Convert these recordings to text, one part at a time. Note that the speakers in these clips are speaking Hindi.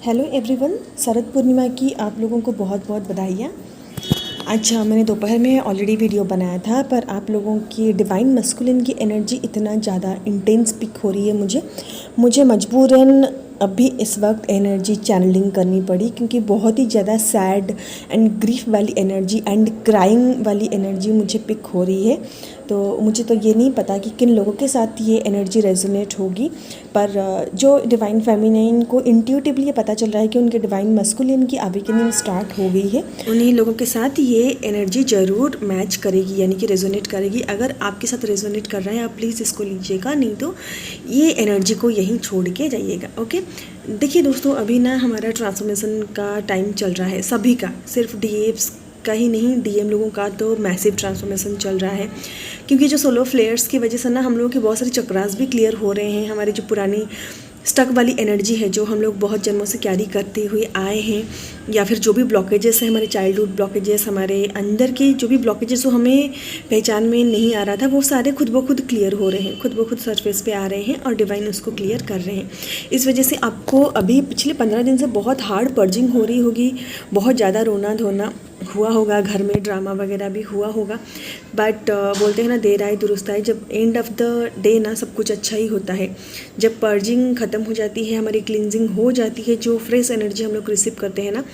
हेलो एवरीवन, शरद पूर्णिमा की आप लोगों को बहुत बहुत बधाइयाँ। अच्छा, मैंने दोपहर में ऑलरेडी वीडियो बनाया था, पर आप लोगों की डिवाइन मस्कुलिन की एनर्जी इतना ज़्यादा इंटेंस पिक हो रही है मुझे मजबूरन अभी इस वक्त एनर्जी चैनलिंग करनी पड़ी, क्योंकि बहुत ही ज़्यादा सैड एंड ग्रीफ वाली एनर्जी एंड क्राइंग वाली एनर्जी मुझे पिक हो रही है। तो मुझे तो ये नहीं पता कि किन लोगों के साथ ये एनर्जी रेजोनेट होगी, पर जो डिवाइन फेमिनिन को इंट्यूटिवली ये पता चल रहा है कि उनके डिवाइन मस्कुलिन की अवेकनिंग स्टार्ट हो गई है, उन्हीं लोगों के साथ ये एनर्जी ज़रूर मैच करेगी, यानी कि रेजोनेट करेगी। अगर आपके साथ रेजोनेट कर रहा है आप प्लीज़ इसको लीजिएगा, नहीं तो ये एनर्जी को यहीं छोड़ के जाइएगा। ओके, देखिए दोस्तों, अभी ना हमारा ट्रांसफॉर्मेशन का टाइम चल रहा है, सभी का, सिर्फ डीएफ्स का ही नहीं, डीएम लोगों का तो मैसिव ट्रांसफॉर्मेशन चल रहा है, क्योंकि जो सोलर फ्लेयर्स की वजह से ना हम लोगों के बहुत सारे चक्रास भी क्लियर हो रहे हैं। हमारी जो पुरानी स्टक वाली एनर्जी है, जो हम लोग बहुत जन्मों से कैरी करते हुए आए हैं, या फिर जो भी ब्लॉकेजेस हैं, हमारे चाइल्डहुड ब्लॉकेजेस, हमारे अंदर के जो भी ब्लॉकेजेस जो हमें पहचान में नहीं आ रहा था, वो सारे खुद ब खुद क्लियर हो रहे हैं, खुद ब खुद सरफेस पे आ रहे हैं और डिवाइन उसको क्लियर कर रहे हैं। इस वजह से आपको अभी पिछले 15 दिन से बहुत हार्ड पर्जिंग हो रही होगी, बहुत ज़्यादा रोना धोना हुआ होगा, घर में ड्रामा वगैरह भी हुआ होगा, बट बोलते हैं ना, देर आए दुरुस्त आए। जब एंड ऑफ द डे ना सब कुछ अच्छा ही होता है। जब पर्जिंग ख़त्म हो जाती है, हमारी क्लिनजिंग हो जाती है, जो फ्रेश एनर्जी हम लोग रिसीव करते हैं ना,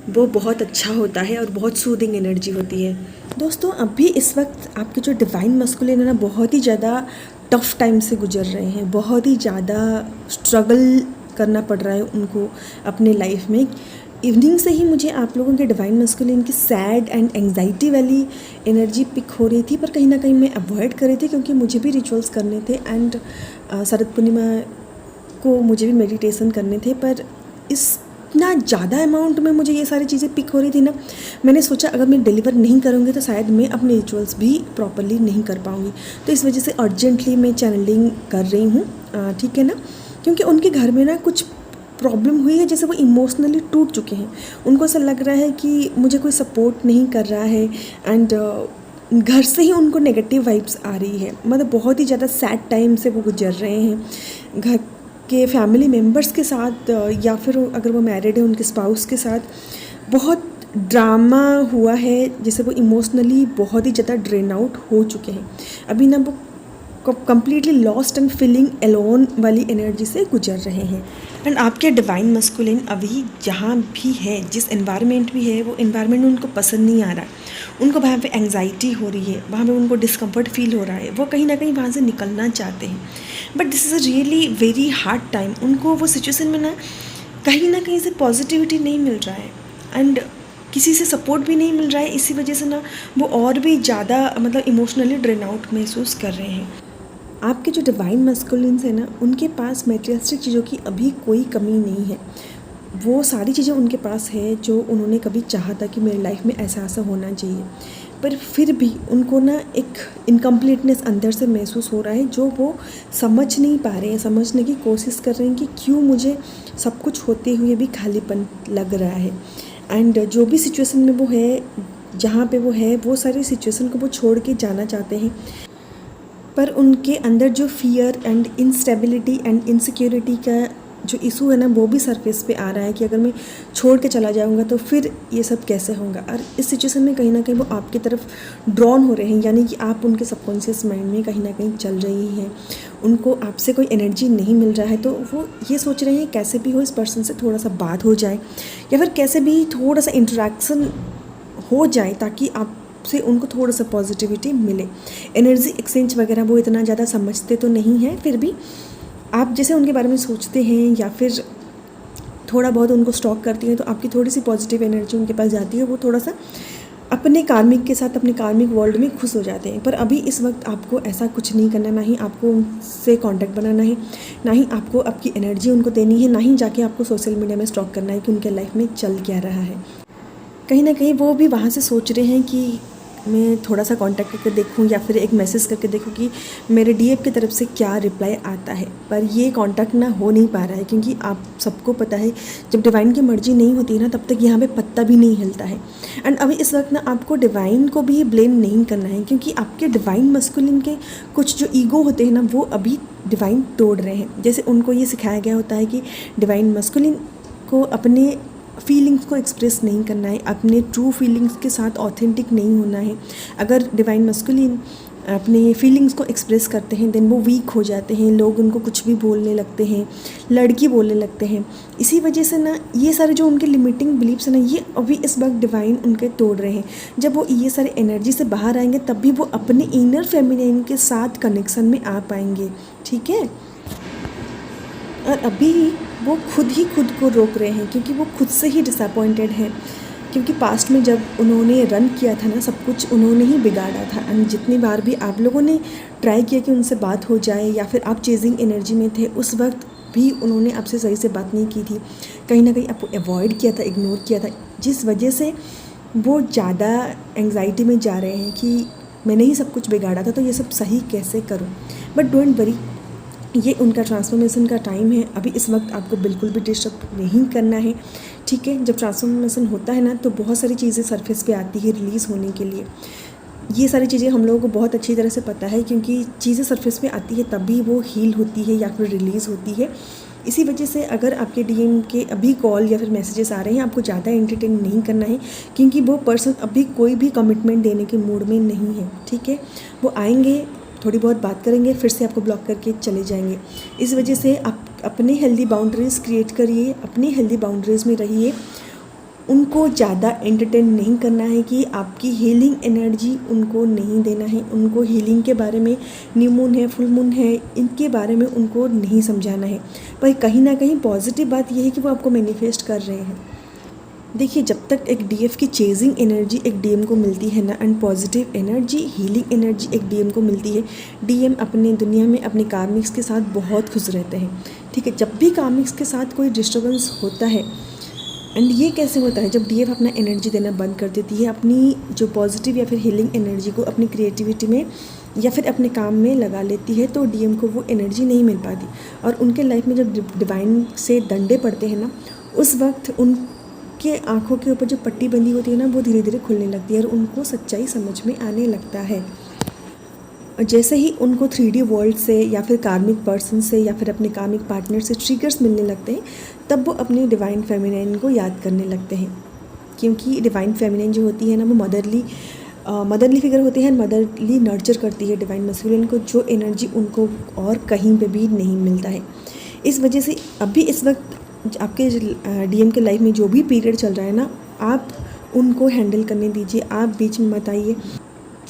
वो बहुत अच्छा होता है और बहुत सूदिंग एनर्जी होती है। दोस्तों, अभी इस वक्त आपके जो डिवाइन मस्कुलिन है ना, बहुत ही ज़्यादा टफ टाइम से गुजर रहे हैं, बहुत ही ज़्यादा स्ट्रगल करना पड़ रहा है उनको अपने लाइफ में। इवनिंग से ही मुझे आप लोगों के डिवाइन मस्कुलिन की सैड एंड एंग्जाइटी वाली एनर्जी पिक हो रही थी, पर कहीं ना कहीं मैं अवॉइड कर रही थी, क्योंकि मुझे भी रिचुअल्स करने थे एंड शरद पूर्णिमा को मुझे भी मेडिटेशन करने थे। पर इतना ज़्यादा अमाउंट में मुझे ये सारी चीज़ें पिक हो रही थी ना, मैंने सोचा अगर मैं डिलीवर नहीं करूँगी तो शायद मैं अपने रिचुअल्स भी प्रॉपरली नहीं कर पाऊँगी। तो इस वजह से अर्जेंटली मैं चैनलिंग कर रही हूँ, ठीक है ना, क्योंकि उनके घर में ना कुछ प्रॉब्लम हुई है, जैसे वो इमोशनली टूट चुके हैं। उनको ऐसा लग रहा है कि मुझे कोई सपोर्ट नहीं कर रहा है एंड घर से ही उनको नेगेटिव वाइब्स आ रही है। मतलब बहुत ही ज़्यादा सैड टाइम से वो गुजर रहे हैं। घर के फैमिली मेम्बर्स के साथ या फिर अगर वो मैरिड है उनके स्पाउस के साथ बहुत ड्रामा हुआ है, जैसे वो इमोशनली बहुत ही ज़्यादा ड्रेन आउट हो चुके हैं। अभी ना वो completely lost and feeling alone वाली एनर्जी से गुजर रहे हैं। एंड आपके डिवाइन मस्कुलिन अभी जहाँ भी है, जिस एनवायरनमेंट भी है, वो एनवायरनमेंट उनको पसंद नहीं आ रहा है। उनको वहाँ पे एंग्जाइटी हो रही है, वहाँ पे उनको डिस्कम्फर्ट फील हो रहा है, वो कहीं ना कहीं वहाँ से निकलना चाहते हैं, but this is a really very hard time. उनको वो सिचुएशन में ना कहीं से पॉजिटिविटी नहीं मिल रहा है एंड किसी से सपोर्ट भी नहीं मिल रहा है। इसी वजह से ना वो और भी ज़्यादा मतलब इमोशनली ड्रेन आउट महसूस कर रहे हैं। आपके जो डिवाइन मस्कुलिन्स है ना, उनके पास मटेरियलिस्टिक चीज़ों की अभी कोई कमी नहीं है। वो सारी चीज़ें उनके पास है जो उन्होंने कभी चाहा था कि मेरी लाइफ में ऐसा ऐसा होना चाहिए, पर फिर भी उनको ना एक इनकम्प्लीटनेस अंदर से महसूस हो रहा है, जो वो समझ नहीं पा रहे हैं, समझने की कोशिश कर रहे हैं कि क्यों मुझे सब कुछ होते हुए भी खालीपन लग रहा है। एंड जो भी सिचुएशन में वो है, जहाँ पे वो है, वो सारी सिचुएशन को वो छोड़ के जाना चाहते हैं, पर उनके अंदर जो fear and instability and insecurity का जो इशू है ना, वो भी सरफेस पे आ रहा है कि अगर मैं छोड़ के चला जाऊंगा तो फिर ये सब कैसे होगा। और इस सिचुएशन में कहीं ना कहीं वो आपकी तरफ ड्रॉन हो रहे हैं, यानी कि आप उनके सबकॉन्शियस माइंड में कहीं ना कहीं चल रही हैं। उनको आपसे कोई एनर्जी नहीं मिल रहा है, तो वो ये सोच रहे हैं कैसे भी हो इस पर्सन से थोड़ा सा बात हो जाए, या फिर कैसे भी थोड़ा सा इंटरेक्शन हो जाए, ताकि आप से उनको थोड़ा सा पॉजिटिविटी मिले। एनर्जी एक्सचेंज वगैरह वो इतना ज़्यादा समझते तो नहीं हैं, फिर भी आप जैसे उनके बारे में सोचते हैं या फिर थोड़ा बहुत उनको स्टॉक करती हैं, तो आपकी थोड़ी सी पॉजिटिव एनर्जी उनके पास जाती है। वो थोड़ा सा अपने कार्मिक के साथ, अपने कार्मिक वर्ल्ड में खुश हो जाते हैं। पर अभी इस वक्त आपको ऐसा कुछ नहीं करना, ना ही आपको उनसे कांटेक्ट बनाना है, ना ही आपको आपकी एनर्जी उनको देनी है, ना ही जाके आपको सोशल मीडिया में स्टॉक करना है कि उनके लाइफ में चल क्या रहा है। कहीं ना कहीं वो भी वहाँ से सोच रहे हैं कि मैं थोड़ा सा कांटेक्ट करके देखूं या फिर एक मैसेज करके देखूं कि मेरे डीएफ की तरफ से क्या रिप्लाई आता है, पर ये कांटेक्ट ना हो नहीं पा रहा है, क्योंकि आप सबको पता है जब डिवाइन की मर्जी नहीं होती है ना, तब तक यहाँ पे पत्ता भी नहीं हिलता है। एंड अभी इस वक्त ना आपको डिवाइन को भी ब्लेम नहीं करना है, क्योंकि आपके डिवाइन मस्कुलिन के कुछ जो ईगो होते हैं ना, वो अभी डिवाइन तोड़ रहे हैं। जैसे उनको ये सिखाया गया होता है कि डिवाइन मस्कुलिन आपको अपने फीलिंग्स को एक्सप्रेस नहीं करना है, अपने ट्रू फीलिंग्स के साथ ऑथेंटिक नहीं होना है। अगर डिवाइन मस्कुलिन अपने फीलिंग्स को एक्सप्रेस करते हैं देन वो वीक हो जाते हैं, लोग उनको कुछ भी बोलने लगते हैं, लड़की बोलने लगते हैं। इसी वजह से ना ये सारे जो उनके लिमिटिंग बिलीव्स हैं ना, ये अभी इस वक्त डिवाइन उनके तोड़ रहे हैं। जब वो ये सारे एनर्जी से बाहर आएंगे तब भी वो अपने इनर फेमिनिन के साथ कनेक्शन में आ पाएंगे, ठीक है। और अभी वो खुद ही खुद को रोक रहे हैं क्योंकि वो खुद से ही डिसअपॉइंटेड हैं, क्योंकि पास्ट में जब उन्होंने रन किया था ना, सब कुछ उन्होंने ही बिगाड़ा था। एंड जितनी बार भी आप लोगों ने ट्राई किया कि उनसे बात हो जाए या फिर आप चेजिंग एनर्जी में थे, उस वक्त भी उन्होंने आपसे सही से बात नहीं की थी, कहीं ना कहीं आपको अवॉइड किया था, इग्नोर किया था, जिस वजह से वो ज़्यादा एंग्जाइटी में जा रहे हैं कि मैंने ही सब कुछ बिगाड़ा था तो ये सब सही कैसे करूँ। बट डोंट वरी, ये उनका ट्रांसफॉर्मेशन का टाइम है। अभी इस वक्त आपको बिल्कुल भी डिस्टर्ब नहीं करना है, ठीक है। जब ट्रांसफॉर्मेशन होता है ना तो बहुत सारी चीज़ें सरफेस पे आती है रिलीज़ होने के लिए। ये सारी चीज़ें हम लोगों को बहुत अच्छी तरह से पता है, क्योंकि चीज़ें सरफेस पे आती है तभी वो हील होती है या फिर रिलीज़ होती है। इसी वजह से अगर आपके डीएम के अभी कॉल या फिर मैसेजेस आ रहे हैं, आपको ज़्यादा एंटरटेन नहीं करना है, क्योंकि वो पर्सन अभी कोई भी कमिटमेंट देने के मूड में नहीं है, ठीक है। वो आएंगे, थोड़ी बहुत बात करेंगे, फिर से आपको ब्लॉक करके चले जाएंगे। इस वजह से आप अपने हेल्दी बाउंड्रीज़ क्रिएट करिए, अपनी हेल्दी बाउंड्रीज़ में रहिए। उनको ज़्यादा एंटरटेन नहीं करना है कि आपकी हीलिंग एनर्जी उनको नहीं देना है। उनको हीलिंग के बारे में, न्यू मून है, फुल मून है, इनके बारे में उनको नहीं समझाना है। पर कहीं ना कहीं पॉजिटिव बात यह है कि वो आपको मैनिफेस्ट कर रहे हैं। देखिए, जब तक एक डीएफ की चेजिंग एनर्जी एक डीएम को मिलती है ना, and positive energy, healing energy एक डीएम को मिलती है, डीएम अपने दुनिया में अपने कार्मिक्स के साथ बहुत खुश रहते हैं, ठीक है। जब भी कार्मिक्स के साथ कोई डिस्टर्बेंस होता है, एंड ये कैसे होता है, जब डीएफ अपना एनर्जी देना बंद कर देती है, अपनी जो पॉजिटिव या फिर हीलिंग एनर्जी को अपनी क्रिएटिविटी में या फिर अपने काम में लगा लेती है, तो डीएम को वो एनर्जी नहीं मिल पाती। और उनके लाइफ में जब डिवाइन से डंडे पड़ते हैं ना, उस वक्त उनके आँखों के ऊपर जो पट्टी बंधी होती है ना, वो धीरे धीरे खुलने लगती है और उनको सच्चाई समझ में आने लगता है। और जैसे ही उनको 3D वर्ल्ड से या फिर कार्मिक पर्सन से या फिर अपने कार्मिक पार्टनर से ट्रिगर्स मिलने लगते हैं, तब वो अपनी डिवाइन फेमिनाइन को याद करने लगते हैं। क्योंकि डिवाइन फेमिनाइन जो होती है ना, वो मदरली फिगर होती है, मदरली नर्चर करती है डिवाइन मस्कुलिन को, जो एनर्जी उनको और कहीं पे भी नहीं मिलता है। इस वजह से अभी इस वक्त आपके डीएम के लाइफ में जो भी पीरियड चल रहा है ना, आप उनको हैंडल करने दीजिए, आप बीच में मत आइए,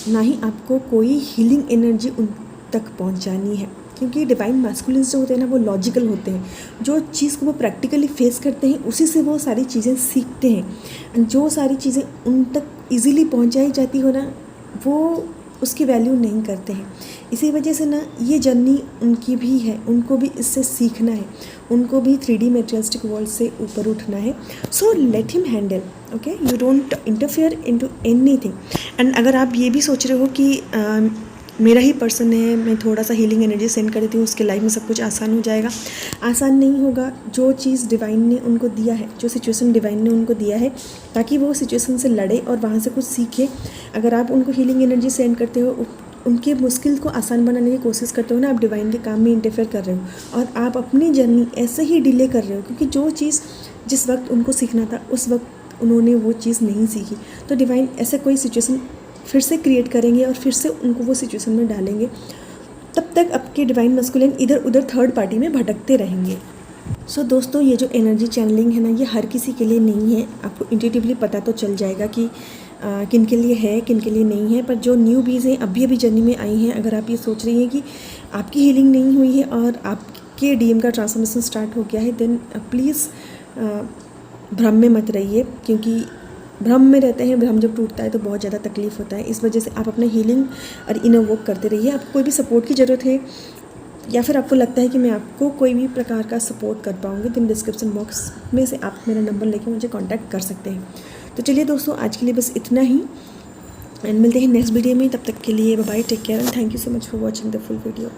ना ही आपको कोई हीलिंग एनर्जी उन तक पहुंचानी है। क्योंकि डिवाइन मैस्कुलिन्स जो होते हैं ना, वो लॉजिकल होते हैं। जो चीज़ को वो प्रैक्टिकली फेस करते हैं, उसी से वो सारी चीज़ें सीखते हैं। जो सारी चीज़ें उन तक इजीली पहुंचाई जाती हो ना, वो उसकी वैल्यू नहीं करते हैं। इसी वजह से ना ये जर्नी उनकी भी है, उनको भी इससे सीखना है, उनको भी 3D मटेरियलिस्टिक वर्ल्ड से ऊपर उठना है। So let him handle, okay, you don't interfere into anything. And अगर आप ये भी सोच रहे हो कि मेरा ही पर्सन है, मैं थोड़ा सा हीलिंग एनर्जी सेंड कर देती हूँ, उसके लाइफ में सब कुछ आसान हो जाएगा, आसान नहीं होगा। जो चीज़ डिवाइन ने उनको दिया है, जो सिचुएशन डिवाइन ने उनको दिया है, ताकि वो सिचुएशन से लड़े और वहाँ से कुछ सीखे। अगर आप उनको हीलिंग एनर्जी सेंड करते हो, उनके मुश्किल को आसान बनाने की कोशिश करते हो ना, आप डिवाइन के काम में इंटरफेयर कर रहे हो और आप अपनी जर्नी ऐसे ही डिले कर रहे हो। क्योंकि जो चीज़ जिस वक्त उनको सीखना था, उस वक्त उन्होंने वो चीज़ नहीं सीखी, तो डिवाइन ऐसा कोई सिचुएशन फिर से क्रिएट करेंगे और फिर से उनको वो सिचुएशन में डालेंगे। तब तक आपके डिवाइन मस्कुलिन इधर उधर थर्ड पार्टी में भटकते रहेंगे। सो दोस्तों, ये जो एनर्जी चैनलिंग है ना, ये हर किसी के लिए नहीं है। आपको इंट्यूटिवली पता तो चल जाएगा कि किन के लिए है, किन के लिए नहीं है। पर जो न्यू बीज हैं, अभी अभी जर्नी में आई हैं, अगर आप ये सोच रही हैं कि आपकी हीलिंग नहीं हुई है और आपके डीएम का ट्रांसफॉर्मेशन स्टार्ट हो गया है, देन प्लीज़ भ्रम में मत रहिए। क्योंकि भ्रम में रहते हैं, भ्रम जब टूटता है तो बहुत ज़्यादा तकलीफ़ होता है। इस वजह से आप अपना हीलिंग और इनर वर्क करते रहिए। आपको कोई भी सपोर्ट की ज़रूरत है या फिर आपको लगता है कि मैं आपको कोई भी प्रकार का सपोर्ट कर पाऊँगी, तो डिस्क्रिप्शन बॉक्स में से आप मेरा नंबर लेके मुझे कांटेक्ट कर सकते हैं। तो चलिए दोस्तों, आज के लिए बस इतना ही, एंड मिलते हैं नेक्स्ट वीडियो में। तब तक के लिए bye bye, take care and thank you so much for watching the full video.